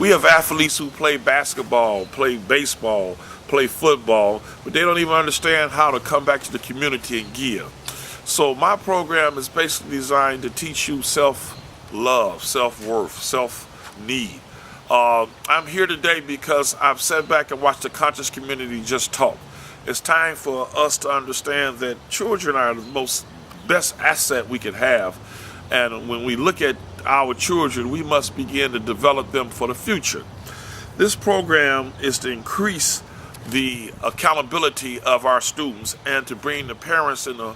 We have athletes who play basketball, play baseball, play football, but they don't even understand how to come back to the community and give. So my program is basically designed to teach you self-love, self-worth, self-need. I'm here today because I've sat back and watched the conscious community just talk. It's time for us to understand that children are the best asset we can have. And when we look at our children, we must begin to develop them for the future. This program is to increase the accountability of our students and to bring the parents into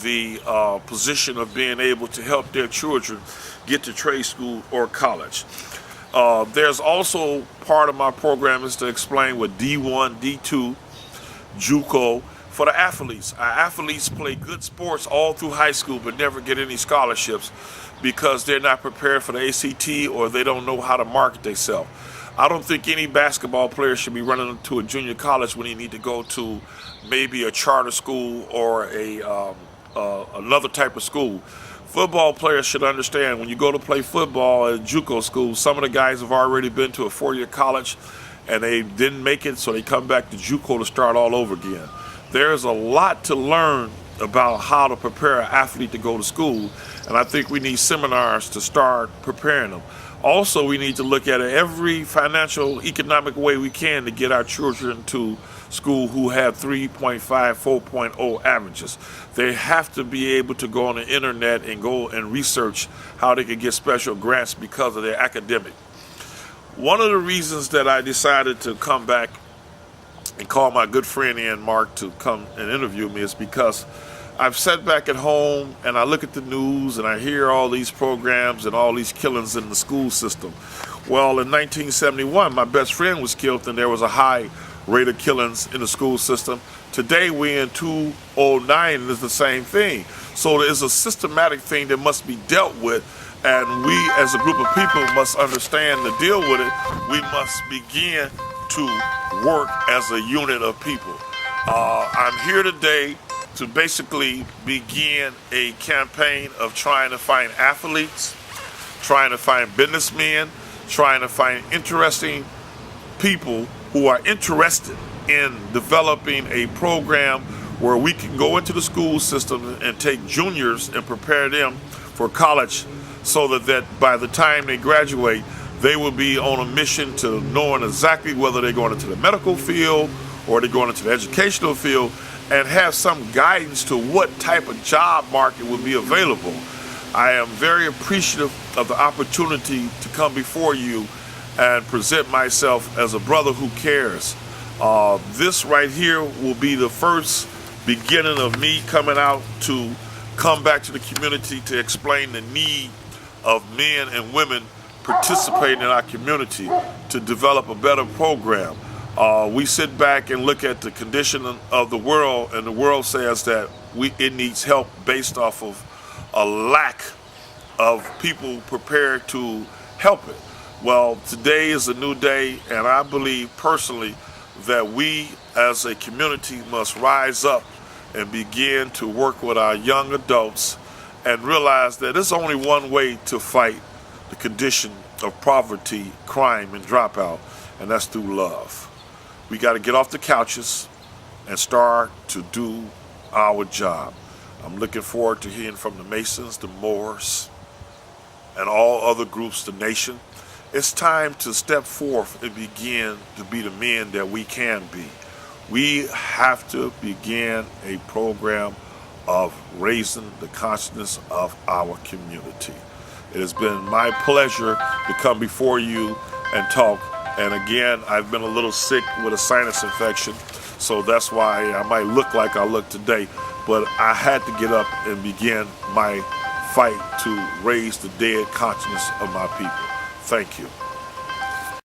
the position of being able to help their children get to trade school or college. There's also part of my program is to explain what D1, D2, JUCO for the athletes. Our athletes play good sports all through high school but never get any scholarships because they're not prepared for the ACT or they don't know how to market themselves. I don't think any basketball player should be running to a junior college when he need to go to maybe a charter school or another type of school. Football players should understand when you go to play football at JUCO school, some of the guys have already been to a 4-year college and they didn't make it, so they come back to JUCO to start all over again. There's a lot to learn about how to prepare an athlete to go to school, and I think we need seminars to start preparing them. Also, we need to look at every financial, economic way we can to get our children to school who have 3.5, 4.0 averages. They have to be able to go on the internet and go and research how they can get special grants because of their academic. One of the reasons that I decided to come back and call my good friend Ian Mark to come and interview me is because I've sat back at home and I look at the news and I hear all these programs and all these killings in the school system. Well, in 1971, my best friend was killed and there was a high rate of killings in the school system. Today, we're in 2009 and it's the same thing. So there's a systematic thing that must be dealt with, and we as a group of people must understand to deal with it. We must begin to work as a unit of people. I'm here today to basically begin a campaign of trying to find athletes, trying to find businessmen, trying to find interesting people who are interested in developing a program where we can go into the school system and take juniors and prepare them for college so that by the time they graduate, they will be on a mission to knowing exactly whether they're going into the medical field or they're going into the educational field, and have some guidance to what type of job market will be available. I am very appreciative of the opportunity to come before you and present myself as a brother who cares. This right here will be the first beginning of me coming out to come back to the community to explain the need of men and women participating in our community to develop a better program. We sit back and look at the condition of the world, and the world says that it needs help based off of a lack of people prepared to help it. Well, today is a new day, and I believe personally that we as a community must rise up and begin to work with our young adults and realize that there's only one way to fight the condition of poverty, crime, and dropout, and that's through love. We got to get off the couches and start to do our job. I'm looking forward to hearing from the Masons, the Moors, and all other groups, the nation. It's time to step forth and begin to be the men that we can be. We have to begin a program of raising the consciousness of our community. It has been my pleasure to come before you and talk. And again, I've been a little sick with a sinus infection, so that's why I might look like I look today. But I had to get up and begin my fight to raise the dead consciousness of my people. Thank you.